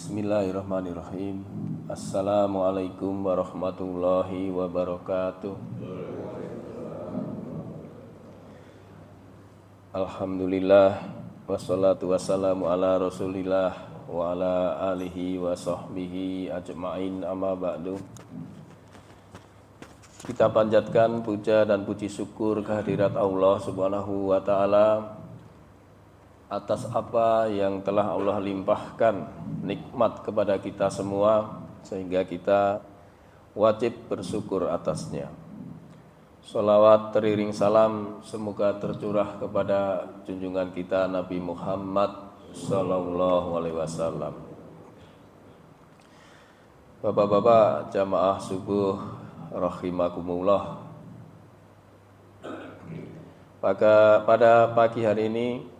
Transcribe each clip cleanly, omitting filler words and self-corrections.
Bismillahirrahmanirrahim. Assalamualaikum warahmatullahi wabarakatuh. Alhamdulillah wassalatu wassalamu ala Rasulillah wa ala alihi wa sahbihi ajma'in, amma ba'du. Kita panjatkan puja dan puji syukur kehadirat Allah Subhanahu wa taala atas apa yang telah Allah limpahkan nikmat kepada kita semua, sehingga kita wajib bersyukur atasnya. Sholawat teriring salam semoga tercurah kepada junjungan kita Nabi Muhammad Sallallahu Alaihi Wasallam. Bapak-bapak jamaah subuh rahimakumullah. Pada pagi hari ini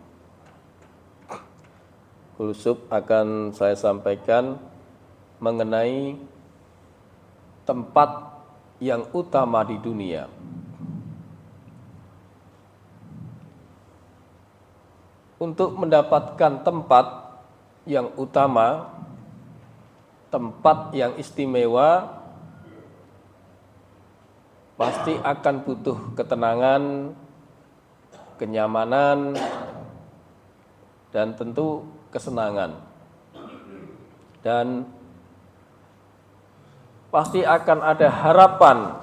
Kulsub akan saya sampaikan mengenai tempat yang utama di dunia. Untuk mendapatkan tempat yang utama, tempat yang istimewa, pasti akan butuh ketenangan, kenyamanan, dan tentu kesenangan, dan pasti akan ada harapan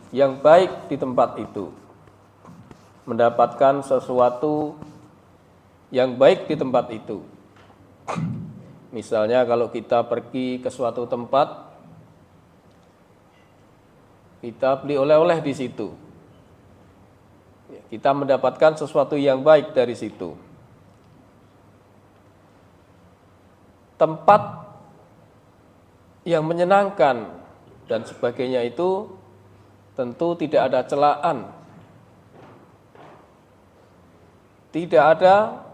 yang baik di tempat itu, mendapatkan sesuatu yang baik di tempat itu. Misalnya kalau kita pergi ke suatu tempat, kita beli oleh-oleh di situ, kita mendapatkan sesuatu yang baik dari situ. Tempat yang menyenangkan dan sebagainya itu tentu tidak ada celaan, tidak ada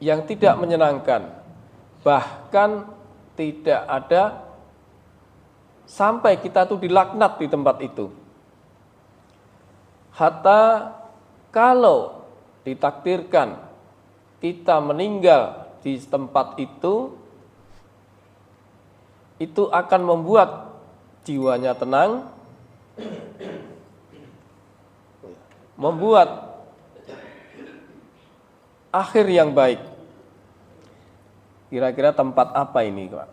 yang tidak menyenangkan, bahkan tidak ada sampai kita tuh dilaknat di tempat itu. Hatta kalau ditakdirkan kita meninggal di tempat itu akan membuat jiwanya tenang, membuat akhir yang baik. Kira-kira tempat apa ini, Pak?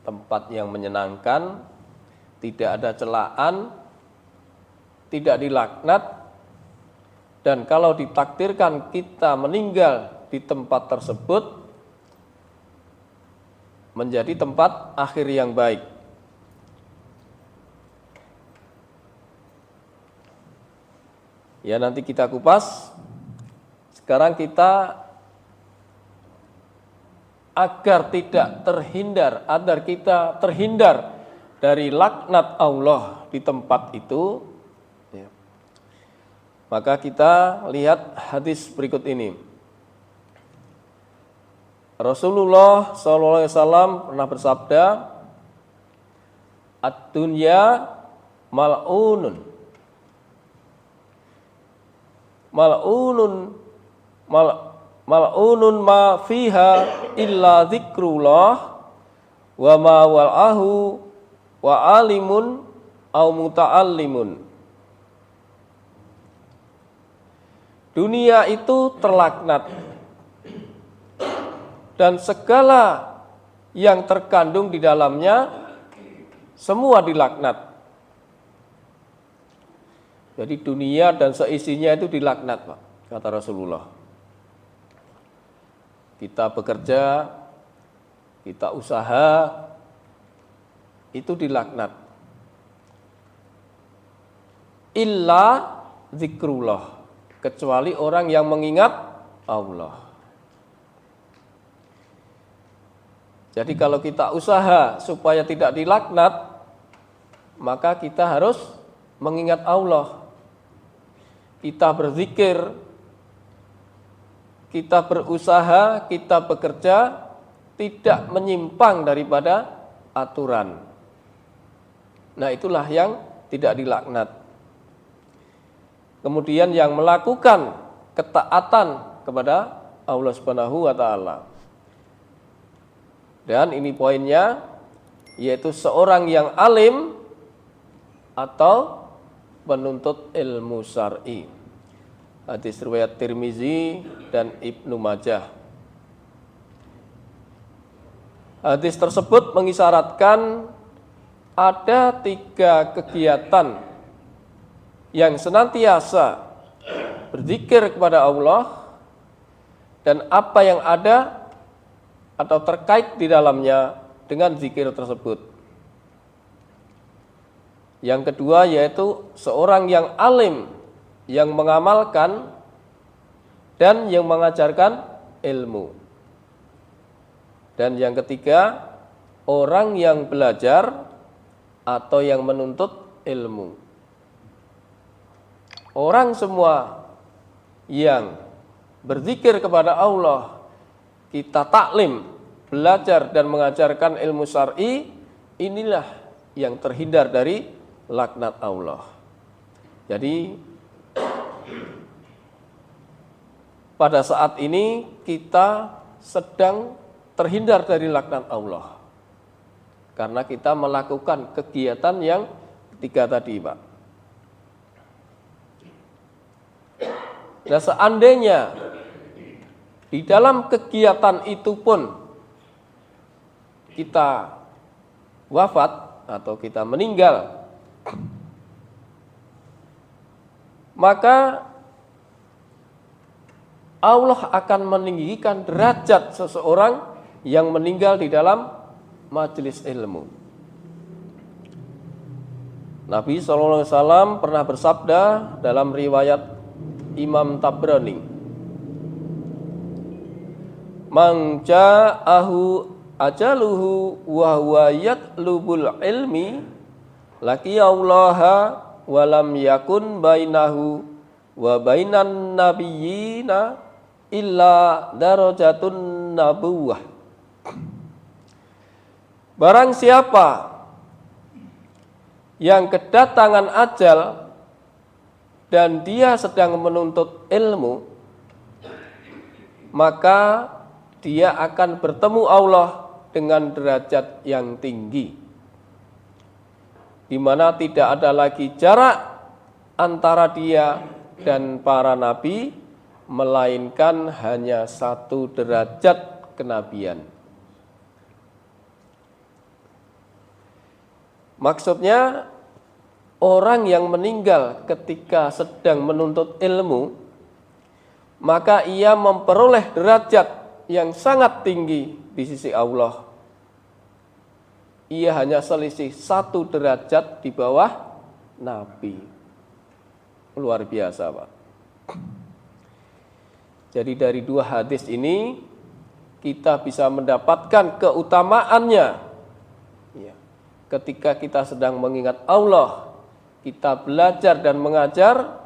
Tempat yang menyenangkan, tidak ada celaan, tidak dilaknat, dan kalau ditakdirkan kita meninggal di tempat tersebut, menjadi tempat akhir yang baik. Ya, nanti kita kupas. Sekarang kita agar kita terhindar dari laknat Allah di tempat itu, maka kita lihat hadis berikut ini. Rasulullah SAW pernah bersabda, "Ad-dunya mal'unun. Mal'unun ma fiha illa dzikrullah wa ma wal'ahu wa alimun au muta'allimun." Dunia itu terlaknat dan segala yang terkandung di dalamnya semua dilaknat. Jadi dunia dan seisinya itu dilaknat, Pak, kata Rasulullah. Kita bekerja, kita usaha, itu dilaknat. Illa zikrullah, kecuali orang yang mengingat Allah. Jadi kalau kita usaha supaya tidak dilaknat, maka kita harus mengingat Allah. Kita berzikir, kita berusaha, kita bekerja, tidak menyimpang daripada aturan. Nah, itulah yang tidak dilaknat. Kemudian yang melakukan ketaatan kepada Allah Subhanahu wa taala. Dan ini poinnya, yaitu seorang yang alim atau penuntut ilmu syar'i. Hadis riwayat Tirmizi dan Ibnu Majah. Hadis tersebut mengisyaratkan ada 3 kegiatan yang senantiasa berzikir kepada Allah, dan apa yang ada atau terkait di dalamnya dengan zikir tersebut. Yang kedua yaitu seorang yang alim, yang mengamalkan dan yang mengajarkan ilmu. Dan yang ketiga, orang yang belajar atau yang menuntut ilmu. Orang semua yang berzikir kepada Allah, kita taklim, belajar dan mengajarkan ilmu syar'i, inilah yang terhindar dari laknat Allah. Jadi pada saat ini kita sedang terhindar dari laknat Allah karena kita melakukan kegiatan yang ketiga tadi, Pak. Nah, seandainya di dalam kegiatan itu pun kita wafat atau kita meninggal, maka Allah akan meninggikan derajat seseorang yang meninggal di dalam majelis ilmu. Nabi SAW pernah bersabda dalam riwayat Imam Tabrani, "Man ja'ahu ajaluhu wa huwa yatlubul ilmi laqiyallaha wa lam yakun bainahu wa bainan nabiyyina illa darajatun nabuwah." Barang siapa yang kedatangan ajal dan dia sedang menuntut ilmu, maka dia akan bertemu Allah dengan derajat yang tinggi, di mana tidak ada lagi jarak antara dia dan para nabi, melainkan hanya 1 derajat kenabian. Maksudnya, orang yang meninggal ketika sedang menuntut ilmu, maka ia memperoleh derajat yang sangat tinggi di sisi Allah. Ia hanya selisih 1 derajat di bawah Nabi. Luar biasa, Pak. Jadi dari 2 hadis ini kita bisa mendapatkan keutamaannya. Ketika kita sedang mengingat Allah, kita belajar dan mengajar,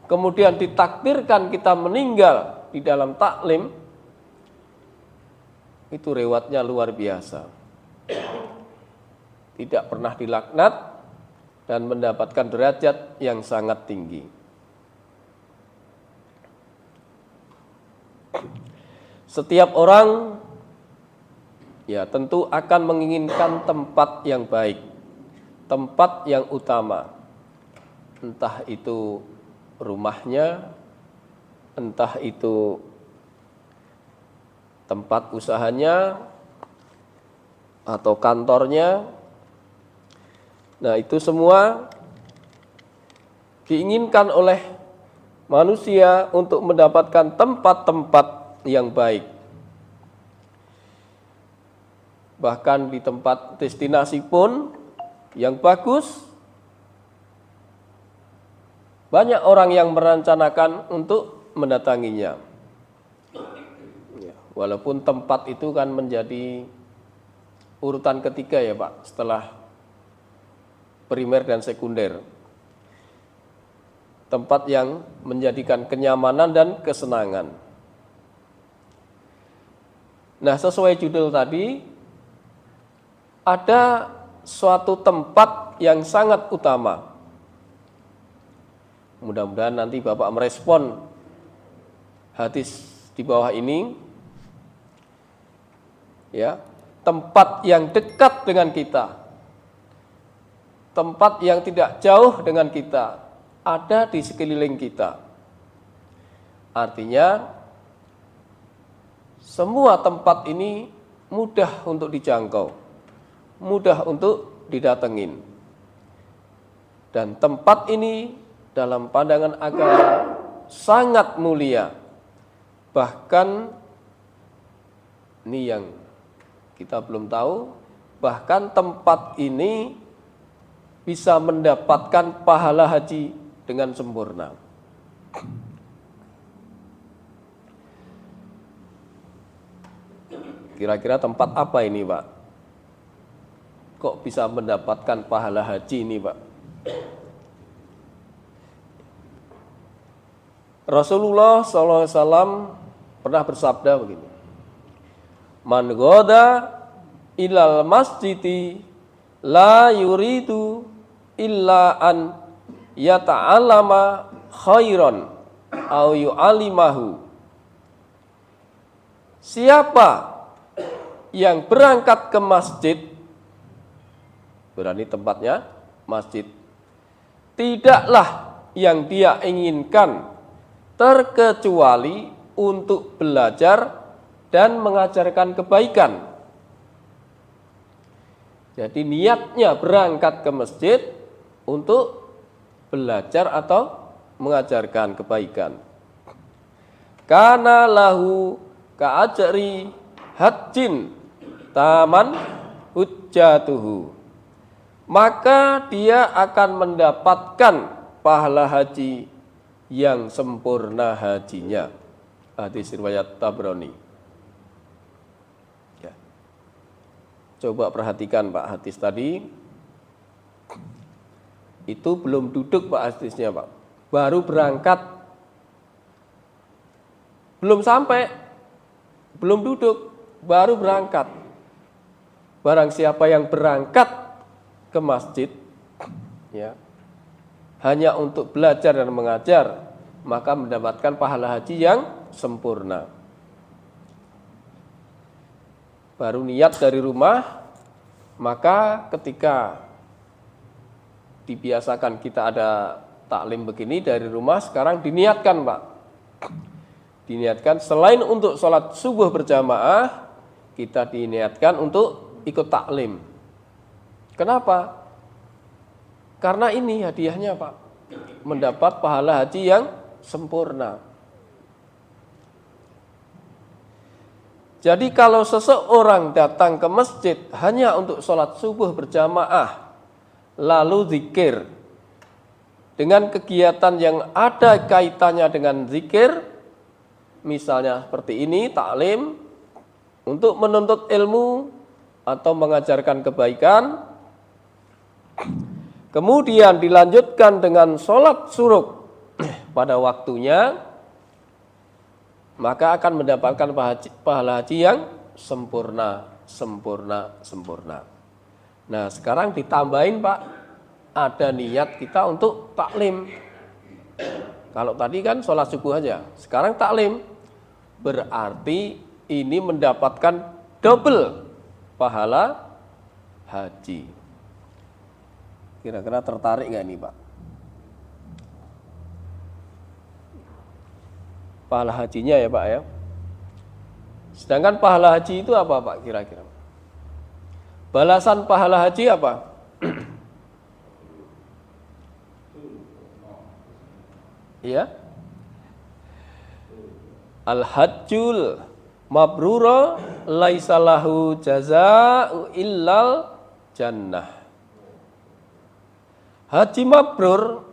kemudian ditakdirkan kita meninggal di dalam taklim, itu rewatnya luar biasa. Tidak pernah dilaknat dan mendapatkan derajat yang sangat tinggi. Setiap orang tentu akan menginginkan tempat yang baik, tempat yang utama. Entah itu rumahnya, entah itu tempat usahanya atau kantornya. Nah, itu semua diinginkan oleh manusia untuk mendapatkan tempat-tempat yang baik. Bahkan di tempat destinasi pun yang bagus, banyak orang yang merencanakan untuk mendatanginya. Walaupun tempat itu kan menjadi urutan ketiga ya Pak, setelah primer dan sekunder. Tempat yang menjadikan kenyamanan dan kesenangan. Nah, sesuai judul tadi, ada suatu tempat yang sangat utama. Mudah-mudahan nanti Bapak merespon hadis di bawah ini, ya, tempat yang dekat dengan kita, tempat yang tidak jauh dengan kita, ada di sekeliling kita. Artinya, semua tempat ini mudah untuk dijangkau, mudah untuk didatengin. Dan tempat ini dalam pandangan agama sangat mulia. Bahkan ini yang kita belum tahu, bahkan tempat ini bisa mendapatkan pahala haji dengan sempurna. Kira-kira tempat apa ini, Pak? Kok bisa mendapatkan pahala haji ini, Pak? Rasulullah SAW pernah bersabda begini, Man ghoda ilal masjidi la yuridu illa an yata'alama khairan au yu'alimahu. Siapa yang berangkat ke masjid, berarti tempatnya masjid, tidaklah yang dia inginkan terkecuali untuk belajar dan mengajarkan kebaikan. Jadi niatnya berangkat ke masjid untuk belajar atau mengajarkan kebaikan. Kana lahu ka'ajri hajjin taman hujjatuhu. Maka dia akan mendapatkan pahala haji yang sempurna hajinya. Hadis riwayat Tabrani. Ya. Coba perhatikan Pak hadis tadi. Itu belum duduk Pak hadisnya Pak. Baru berangkat. Belum sampai. Belum duduk. Baru berangkat. Barang siapa yang berangkat ke masjid, ya, hanya untuk belajar dan mengajar, maka mendapatkan pahala haji yang sempurna. Baru niat dari rumah, maka ketika dibiasakan kita ada taklim begini dari rumah, sekarang diniatkan Pak. Diniatkan selain untuk sholat subuh berjamaah, kita diniatkan untuk ikut taklim. Kenapa? Karena ini hadiahnya Pak, mendapat pahala haji yang sempurna. Jadi kalau seseorang datang ke masjid hanya untuk sholat subuh berjamaah, lalu zikir, dengan kegiatan yang ada kaitannya dengan zikir, misalnya seperti ini, taklim, untuk menuntut ilmu atau mengajarkan kebaikan, kemudian dilanjutkan dengan sholat syuruk pada waktunya, maka akan mendapatkan pahala haji yang sempurna. Nah sekarang ditambahin Pak, ada niat kita untuk taklim. Kalau tadi kan sholat subuh aja, sekarang taklim. Berarti ini mendapatkan double pahala haji. Kira-kira tertarik nggak ini Pak? Pahala hajinya ya Pak ya. Sedangkan pahala haji itu apa Pak kira-kira? Balasan pahala haji apa? Ya. Al-hajjul mabrura laisa lahu jazaa'u illal jannah. Haji mabrur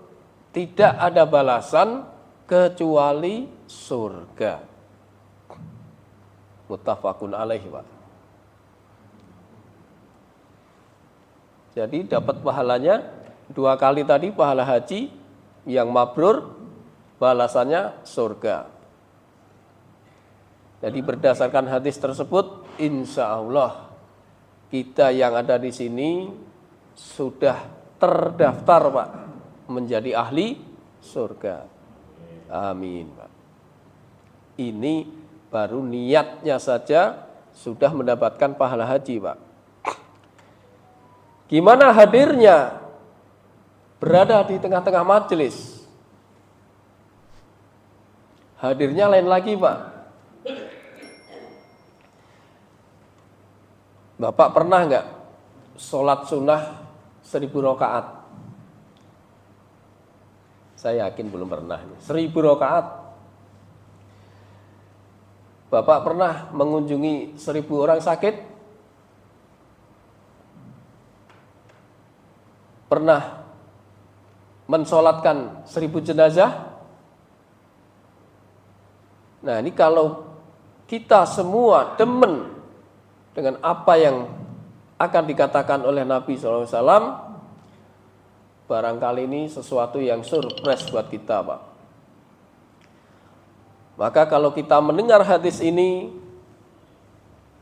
tidak ada balasan kecuali surga. Muttafaqun alaihi Pak. Jadi dapat pahalanya 2 kali tadi pahala haji yang mabrur, balasannya surga. Jadi berdasarkan hadis tersebut, insya Allah kita yang ada di sini sudah terdaftar Pak menjadi ahli surga. Amin Pak. Ini baru niatnya saja sudah mendapatkan pahala haji, Pak. Gimana hadirnya berada di tengah-tengah majelis? Hadirnya lain lagi, Pak. Bapak pernah nggak sholat sunnah 1000 rakaat? Saya yakin belum pernah. 1000 rakaat. Bapak pernah mengunjungi 1000 orang sakit? Pernah mensolatkan 1000 jenazah? Nah, ini kalau kita semua demen dengan apa yang akan dikatakan oleh Nabi SAW, barangkali ini sesuatu yang surprise buat kita, Pak. Maka kalau kita mendengar hadis ini,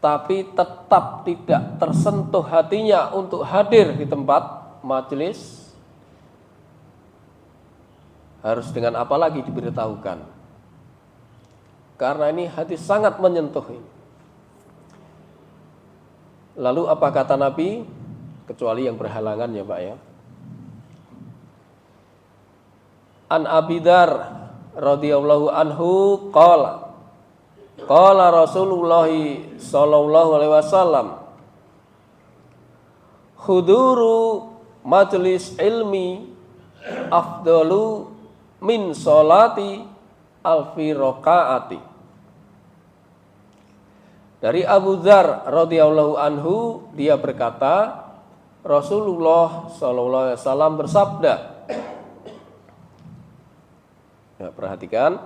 tapi tetap tidak tersentuh hatinya untuk hadir di tempat majelis, harus dengan apa lagi diberitahukan? Karena ini hadis sangat menyentuh ini. Lalu apa kata Nabi? Kecuali yang berhalangan ya, Pak ya. An Abi Dzar radhiyallahu anhu qala Rasulullah sallallahu alaihi wasallam, huduru majlis ilmi afdalu min sholati alfi rakaati. Dari Abu Dzar radhiyallahu anhu, dia berkata, Rasulullah sallallahu alaihi wasallam bersabda. Ya, perhatikan,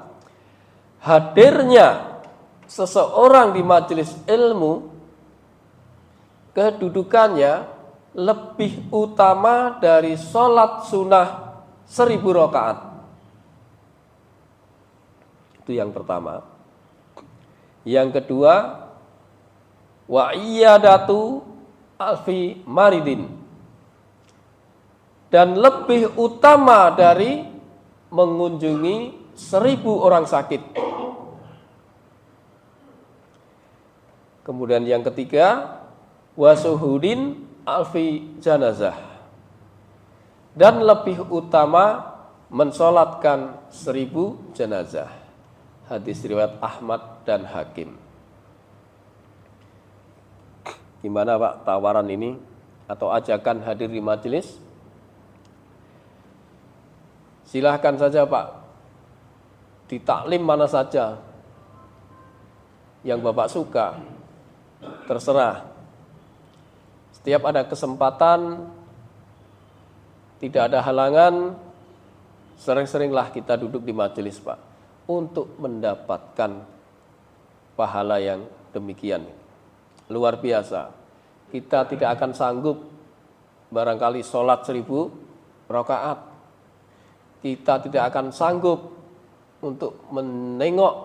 hadirnya seseorang di majelis ilmu, kedudukannya lebih utama dari sholat sunnah 1000 rakaat. Itu yang pertama. Yang kedua, wa iyadatu alfi maridin, dan lebih utama dari mengunjungi 1000 orang sakit. Kemudian yang ketiga, wasuhudin alfi janazah, dan lebih utama mensolatkan 1000 jenazah. Hadis riwayat Ahmad dan Hakim. Gimana Pak tawaran ini atau ajakan hadir di majelis? Silahkan saja Pak, di taklim mana saja yang Bapak suka, terserah. Setiap ada kesempatan, tidak ada halangan, sering-seringlah kita duduk di majelis Pak, untuk mendapatkan pahala yang demikian. Luar biasa. Kita tidak akan sanggup barangkali sholat 1000 rakaat. Kita tidak akan sanggup untuk menengok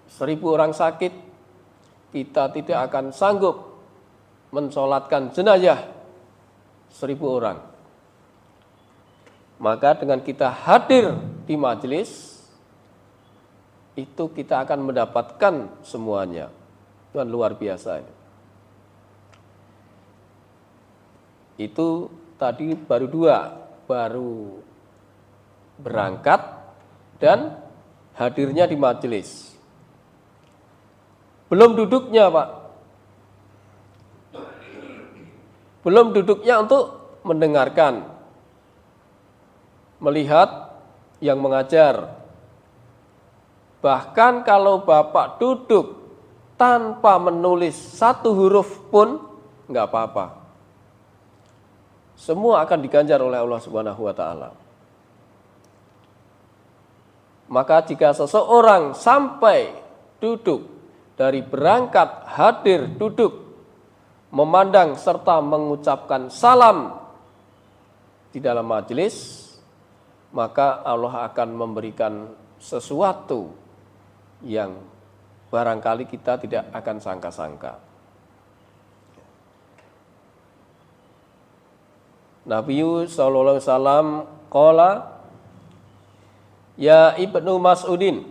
1000 orang sakit. Kita tidak akan sanggup mensolatkan jenazah 1000 orang. Maka dengan kita hadir di majelis, itu kita akan mendapatkan semuanya. Itu kan luar biasa. Itu tadi baru 2, baru berangkat dan hadirnya di majelis. Belum duduknya Pak. Belum duduknya untuk mendengarkan, melihat yang mengajar. Bahkan kalau Bapak duduk tanpa menulis 1 huruf pun enggak apa-apa. Semua akan diganjar oleh Allah Subhanahu wa taala. Maka jika seseorang sampai duduk, dari berangkat, hadir, duduk, memandang serta mengucapkan salam di dalam majelis, maka Allah akan memberikan sesuatu yang barangkali kita tidak akan sangka-sangka. Nabi sallallahu alaihi wasallam qala, ya Ibnu Mas'udin,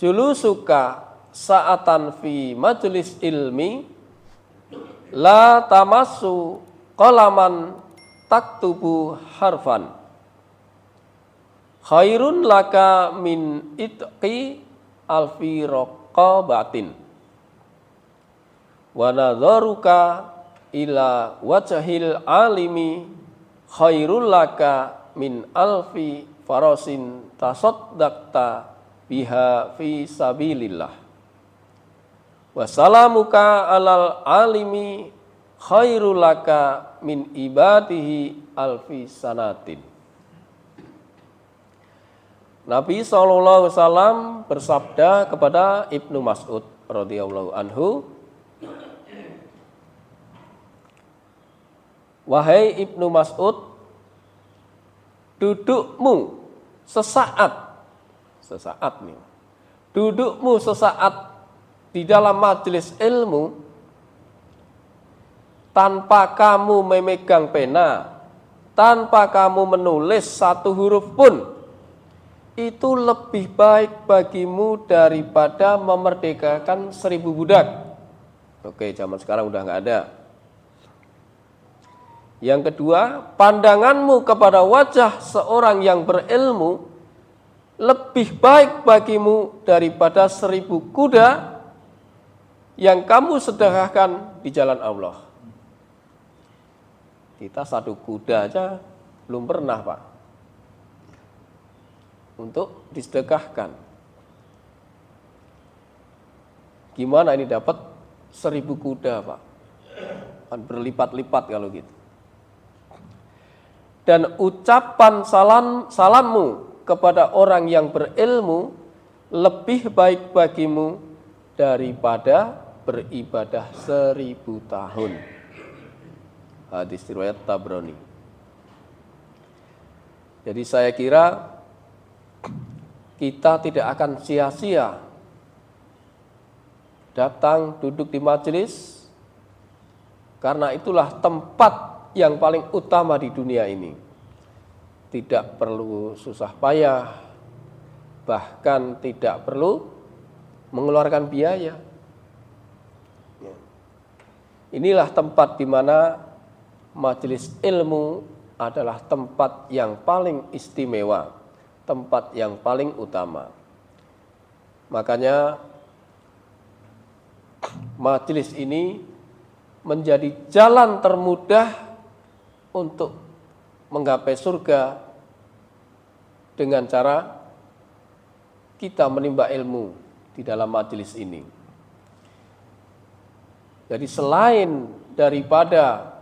julusuka sa'atan fi majlis ilmi la tamassu qalaman taktubu harfan khairun laka min itqi alfi raqabatin wa nadharuka ila wajhil alimi khairul laka min alfi farasin tasaddaqta biha fi sabilillah wa salamuka alal alimi khairul laka min ibadihi alfi sanatin. Nabi SAW bersabda kepada Ibnu Mas'ud radhiyallahu anhu, wahai Ibnu Mas'ud, dudukmu sesaat nih, dudukmu sesaat di dalam majelis ilmu tanpa kamu memegang pena, tanpa kamu menulis satu huruf pun, itu lebih baik bagimu daripada memerdekakan 1000 budak. Oke, zaman sekarang udah nggak ada. Yang kedua, pandanganmu kepada wajah seorang yang berilmu lebih baik bagimu daripada 1000 kuda yang kamu sedekahkan di jalan Allah. Kita satu kuda aja belum pernah, Pak, untuk disedekahkan. Gimana ini dapat 1000 kuda, Pak? Kan berlipat-lipat kalau gitu. Dan ucapan salammu kepada orang yang berilmu lebih baik bagimu daripada beribadah 1000 tahun. Hadis riwayat Tabrani. Jadi saya kira kita tidak akan sia-sia datang duduk di majelis, karena itulah tempat yang paling utama di dunia ini. Tidak perlu susah payah, bahkan tidak perlu mengeluarkan biaya. Inilah tempat di mana majelis ilmu adalah tempat yang paling istimewa, tempat yang paling utama. Makanya majelis ini menjadi jalan termudah untuk menggapai surga dengan cara kita menimba ilmu di dalam majelis ini. Jadi selain daripada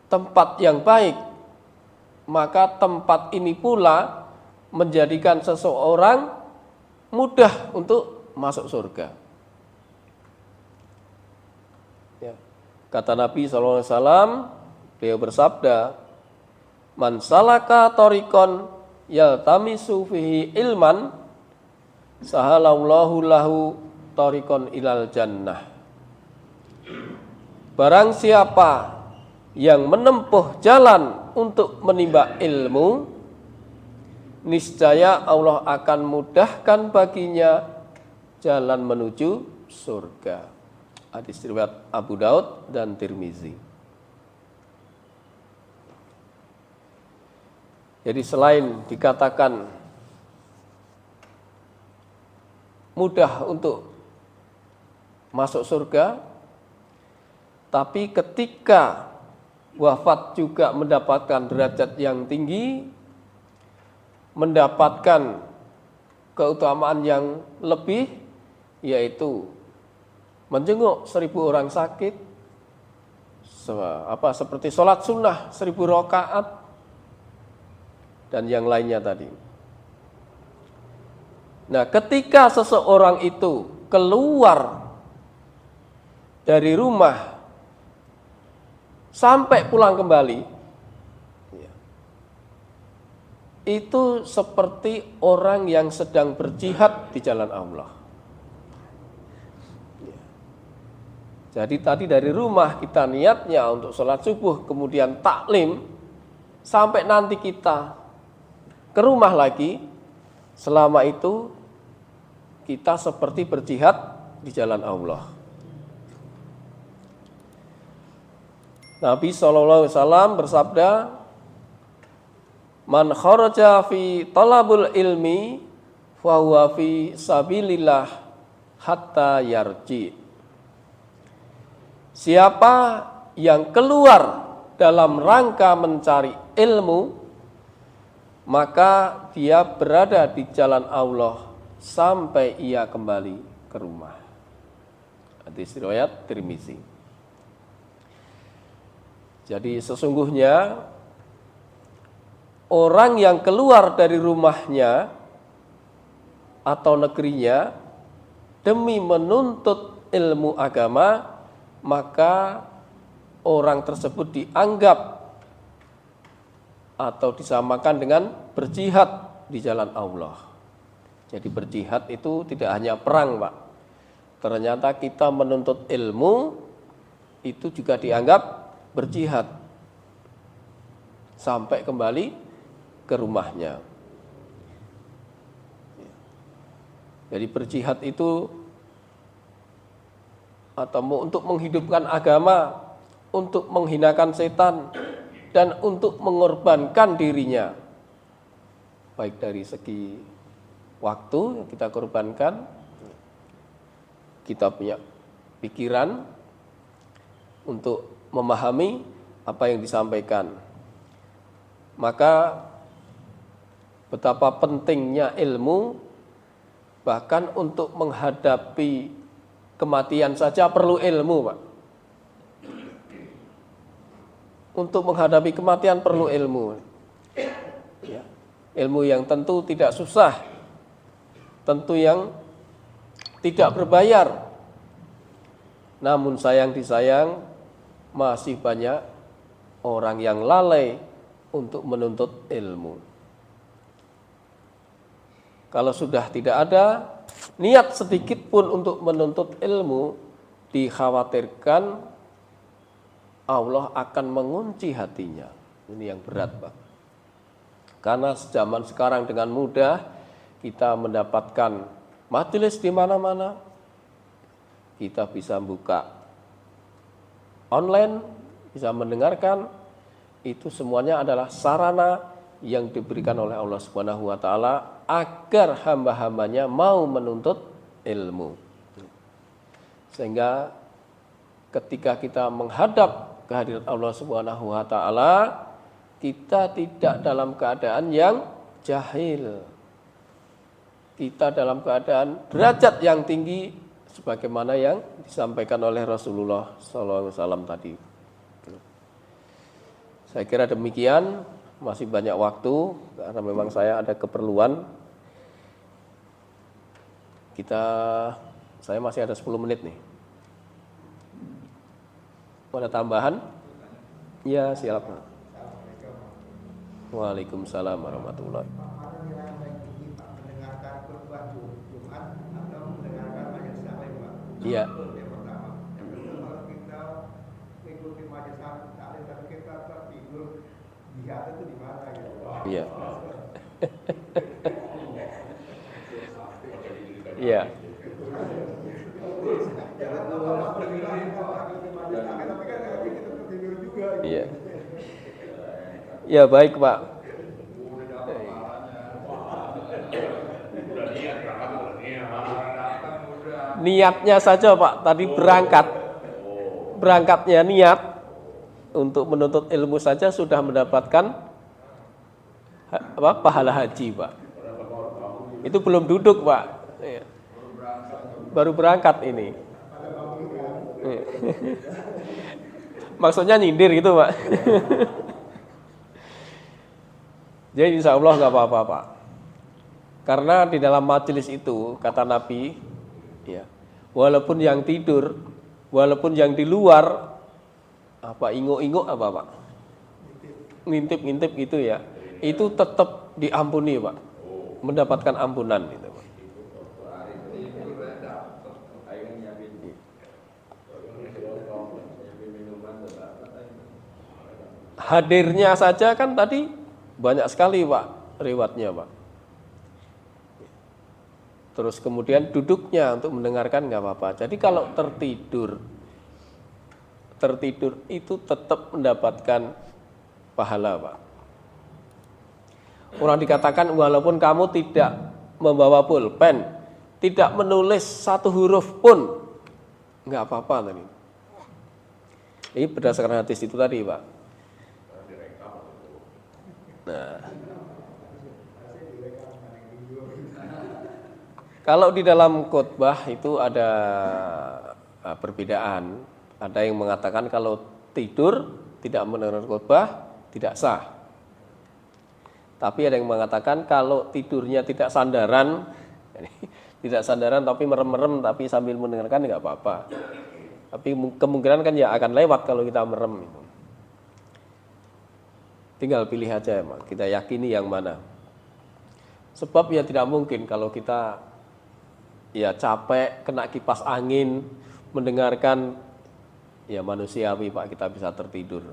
tempat yang baik, maka tempat ini pula menjadikan seseorang mudah untuk masuk surga. Ya. Kata Nabi SAW, beliau bersabda, man salaka tariqan yaltamisu fihi ilman sahalallahu lahu tariqan ilal jannah. Barang siapa yang menempuh jalan untuk menimba ilmu, niscaya Allah akan mudahkan baginya jalan menuju surga. Hadis riwayat Abu Daud dan Tirmizi. Jadi selain dikatakan mudah untuk masuk surga, tapi ketika wafat juga mendapatkan derajat yang tinggi, mendapatkan keutamaan yang lebih, yaitu menjenguk 1000 orang sakit, seperti sholat sunnah 1000 rakaat, dan yang lainnya tadi. Nah, ketika seseorang itu keluar dari rumah sampai pulang kembali, itu seperti orang yang sedang berjihad di jalan Allah. Jadi tadi dari rumah kita niatnya untuk sholat subuh, kemudian taklim, sampai nanti kita ke rumah lagi, selama itu kita seperti berjihad di jalan Allah. Nabi SAW bersabda, "Man kharaja fi talabul ilmi fahuwa fi sabilillah hatta yarji." Siapa yang keluar dalam rangka mencari ilmu, maka dia berada di jalan Allah sampai ia kembali ke rumah. Hadis riwayat Tirmizi. Jadi sesungguhnya orang yang keluar dari rumahnya atau negerinya demi menuntut ilmu agama, maka orang tersebut dianggap atau disamakan dengan berjihad di jalan Allah. Jadi berjihad itu tidak hanya perang, Pak. Ternyata kita menuntut ilmu itu juga dianggap berjihad sampai kembali ke rumahnya. Jadi berjihad itu atau untuk menghidupkan agama, untuk menghinakan setan, dan untuk mengorbankan dirinya. Baik dari segi waktu yang kita korbankan, kita punya pikiran untuk memahami apa yang disampaikan. Maka betapa pentingnya ilmu, bahkan untuk menghadapi kematian saja perlu ilmu, Pak. Untuk menghadapi kematian perlu ilmu. Ya. Ilmu yang tentu tidak susah, tentu yang tidak berbayar. Namun sayang disayang, masih banyak orang yang lalai untuk menuntut ilmu. Kalau sudah tidak ada niat sedikit pun untuk menuntut ilmu, dikhawatirkan Allah akan mengunci hatinya. Ini yang berat, Pak. Karena zaman sekarang dengan mudah kita mendapatkan majelis di mana-mana. Kita bisa buka online, bisa mendengarkan. Itu semuanya adalah sarana yang diberikan oleh Allah Subhanahu wa taala agar hamba-hambanya mau menuntut ilmu. Sehingga ketika kita menghadap kehadirat Allah Subhanahu wa taala, kita tidak dalam keadaan yang jahil. Kita dalam keadaan derajat yang tinggi sebagaimana yang disampaikan oleh Rasulullah SAW tadi. Saya kira demikian, masih banyak waktu karena memang saya ada keperluan. Saya masih ada 10 menit nih. Ada tambahan? Ya, silakan. Waalaikumsalam warahmatullahi wabarakatuh. Iya. Iya. Iya. Iya. Ya baik, Pak. Niatnya saja, Pak, tadi berangkatnya niat untuk menuntut ilmu saja sudah mendapatkan pahala haji, Pak. Itu belum duduk, Pak. Baru berangkat ini. Maksudnya nyindir gitu, Pak. Jadi insya Allah nggak apa-apa, Pak. Karena di dalam majelis itu kata Nabi, ya, walaupun yang tidur, walaupun yang di luar, inguk-inguk apa, Pak? Ngintip-ngintip gitu ya, itu tetap diampuni, Pak. Mendapatkan ampunan gitu, Pak. Hadirnya saja kan tadi banyak sekali, Pak, riwayatnya, Pak. Terus kemudian duduknya untuk mendengarkan nggak apa-apa. Jadi kalau tertidur itu tetap mendapatkan pahala, Pak. Orang dikatakan walaupun kamu tidak membawa pulpen, tidak menulis satu huruf pun, nggak apa-apa tadi. Ini berdasarkan hadis itu tadi, Pak. Nah, kalau di dalam khotbah itu ada perbedaan. Ada yang mengatakan kalau tidur tidak mendengar khotbah tidak sah. Tapi ada yang mengatakan kalau tidurnya tidak sandaran, tidak sandaran tapi merem-merem tapi sambil mendengarkan nggak apa-apa. Tapi kemungkinan kan ya akan lewat kalau kita merem. Tinggal pilih aja, kita yakini yang mana. Sebab ya tidak mungkin kalau kita ya capek, kena kipas angin, mendengarkan ya manusiawi, Pak, kita bisa tertidur.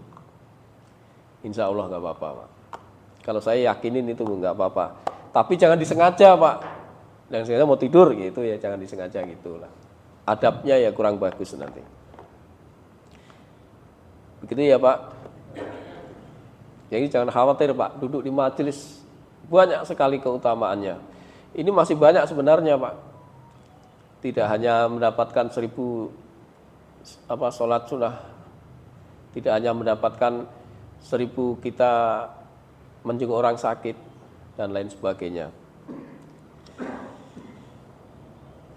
Insya Allah nggak apa-apa, Pak. Kalau saya yakinin itu nggak apa-apa. Tapi jangan disengaja, Pak. Dan saya mau tidur gitu ya, jangan disengaja gitulah. Adabnya ya kurang bagus nanti. Begitu ya, Pak. Jadi jangan khawatir, Pak. Duduk di majelis banyak sekali keutamaannya. Ini masih banyak sebenarnya, Pak. Tidak hanya mendapatkan 1000 sholat sunnah, tidak hanya mendapatkan 1000 kita menjenguk orang sakit dan lain sebagainya.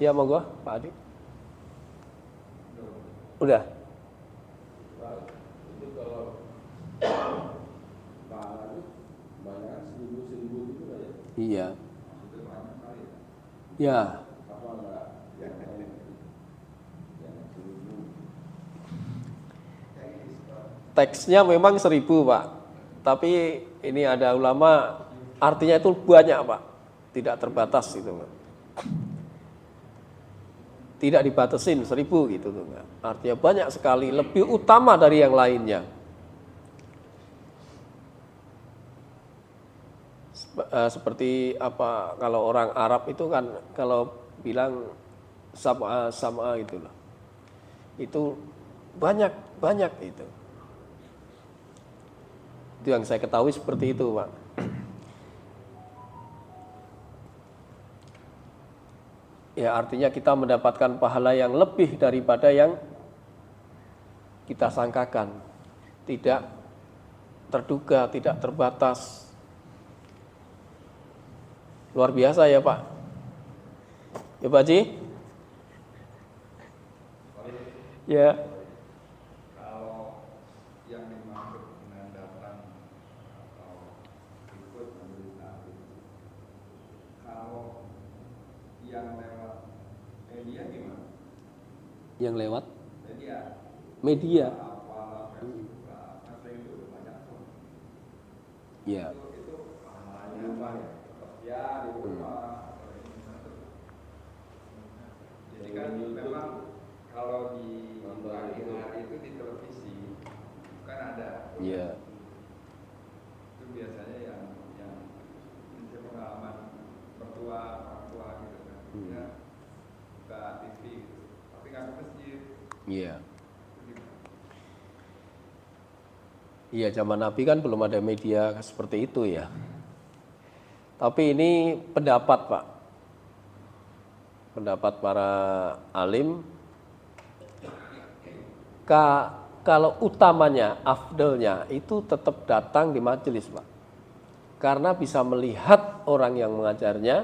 Ya monggo, Pak Adi. Udah. Itu kalau pahala itu banyak 1000 itu aja. Iya. Itu banyak kali. Ya. Apa enggak yang 1000. Teksnya memang 1000, Pak. Tapi ini ada ulama artinya itu banyak, Pak. Tidak terbatas itu, Pak. Tidak dibatasin 1000 gitu tuh, Pak. Artinya banyak sekali, lebih utama dari yang lainnya. Seperti apa kalau orang Arab itu kan kalau bilang sama gitu loh. Itu banyak itu. Itu yang saya ketahui seperti itu, Pak. Ya artinya kita mendapatkan pahala yang lebih daripada yang kita sangkakan. Tidak terduga, tidak terbatas. Luar biasa ya, Pak. Ya, Pak Haji? Ya. Kalau yang dimaksud dengan datang atau ikut berita itu, kalau yang lewat media gimana? Yang lewat Media. media. Apalah, Facebook lah, kan itu banyak tuh. Ya. Itu pahalanya apa ya? Ya di rumah. Jadi kan memang kalau di pagi hari itu di televisi kan ada. Iya. Itu biasanya yang pengalaman mertua orang tua gitu kan. Ya, buka TV gitu. Tapi nggak ke masjid. Iya. Iya, zaman Nabi kan belum ada media seperti itu ya. Tapi ini pendapat, Pak. Pendapat para alim. Kalau utamanya, afdalnya itu tetap datang di majelis, Pak. Karena bisa melihat orang yang mengajarnya,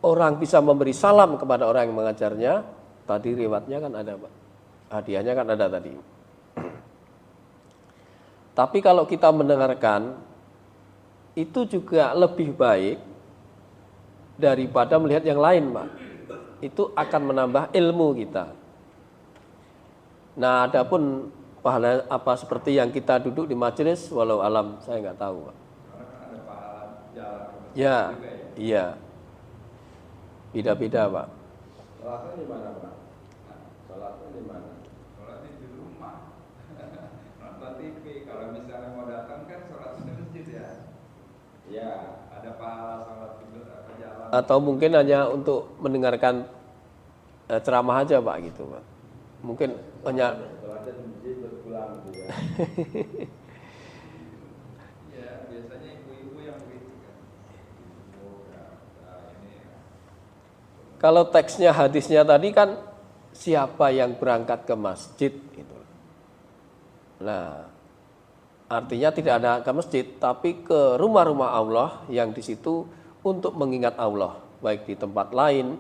orang bisa memberi salam kepada orang yang mengajarnya. Tadi riwayatnya kan ada, Pak. Hadiahnya kan ada tadi. Tapi kalau kita mendengarkan, itu juga lebih baik daripada melihat yang lain, Pak. Itu akan menambah ilmu kita. Nah, adapun pahala apa seperti yang kita duduk di majelis, walau alam, saya nggak tahu, Pak. Karena kan ada pahala jalan ke masjid Ya, juga ya. iya. Beda-beda, Pak. Sholatnya di mana, Pak? Sholatnya di mana? Sholatnya di rumah. Nonton TV. Kalau misalnya mau datang kan sholat di masjid ya. Ya, ada pahala sholat juga jalan. Atau mungkin hanya untuk mendengarkan ceramah aja Pak gitu Pak. Mungkin banyak. Ya, biasanya ibu-ibu yang begitu kan. Kalau teksnya hadisnya tadi kan siapa yang berangkat ke masjid gitu. Nah, artinya tidak ada ke masjid tapi ke rumah-rumah Allah yang di situ untuk mengingat Allah, baik di tempat lain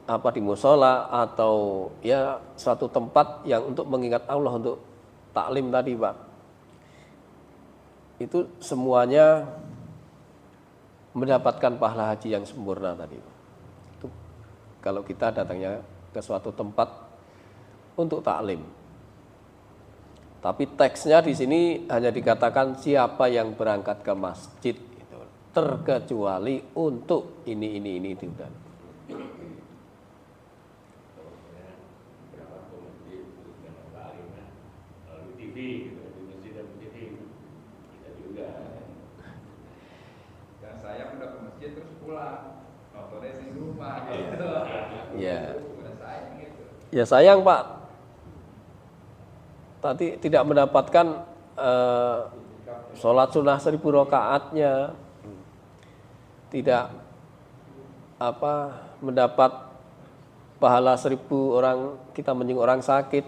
apa di musola atau ya suatu tempat yang untuk mengingat Allah untuk taklim tadi Pak. Itu semuanya mendapatkan pahala haji yang sempurna tadi. Itu kalau kita datangnya ke suatu tempat untuk taklim. Tapi teksnya di sini hanya dikatakan siapa yang berangkat ke masjid itu, terkecuali untuk ini itu dan. Dan saya udah ke masjid terus pulang, nontonnya di rumah gitu. Ya. Udah sayang gitu. Ya sayang Pak. Tadi tidak mendapatkan sholat sunnah 1000 rakaatnya, tidak mendapat pahala 1000 orang kita menyinggung orang sakit,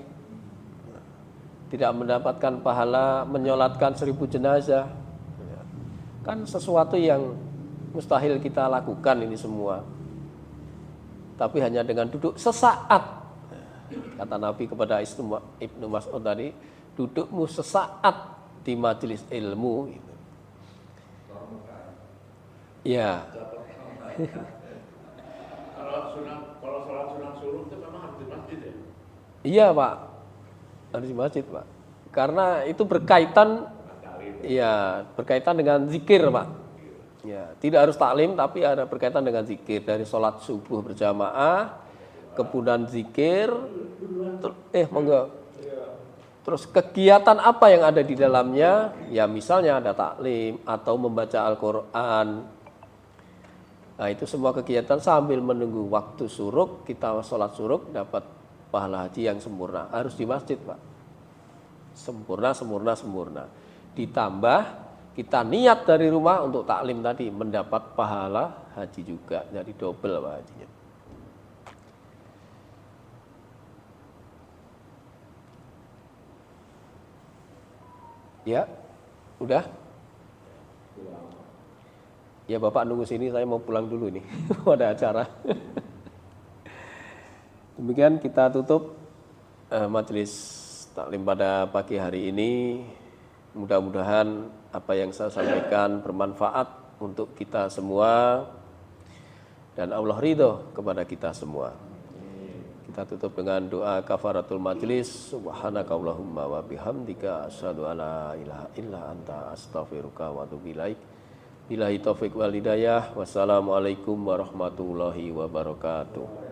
tidak mendapatkan pahala menyolatkan 1000 jenazah. Kan sesuatu yang mustahil kita lakukan ini semua. Tapi hanya dengan duduk sesaat. Kata Nabi kepada Ibnu Mas'ud tadi, dudukmu sesaat di majelis ilmu gitu. Ya. Kalau sholat sunat suruh itu memang harus di masjid ya? Iya Pak, harus di masjid Pak. Karena itu berkaitan dengan zikir Pak. Ya, tidak harus taklim tapi ada berkaitan dengan zikir dari sholat subuh berjamaah, kemudian zikir, terus kegiatan apa yang ada di dalamnya? Ya misalnya ada taklim atau membaca Al-Quran. Nah itu semua kegiatan sambil menunggu waktu suruk, kita sholat suruk dapat pahala haji yang sempurna. Harus di masjid Pak. Sempurna. Ditambah kita niat dari rumah untuk taklim tadi mendapat pahala haji juga, jadi double Pak hajinya. Ya, udah. Ya Bapak nunggu sini, saya mau pulang dulu nih, ada acara. Demikian kita tutup majelis taklim pada pagi hari ini. Mudah-mudahan apa yang saya sampaikan bermanfaat untuk kita semua dan Allah ridho kepada kita semua. Kita tutup dengan doa kafaratul majlis. Subhanakallahumma wa bihamdika asyhadu alla ilaha illa anta astaghfiruka wa atubu ilaik. Billahi taufik wal hidayah. Wassalamualaikum warahmatullahi wabarakatuh.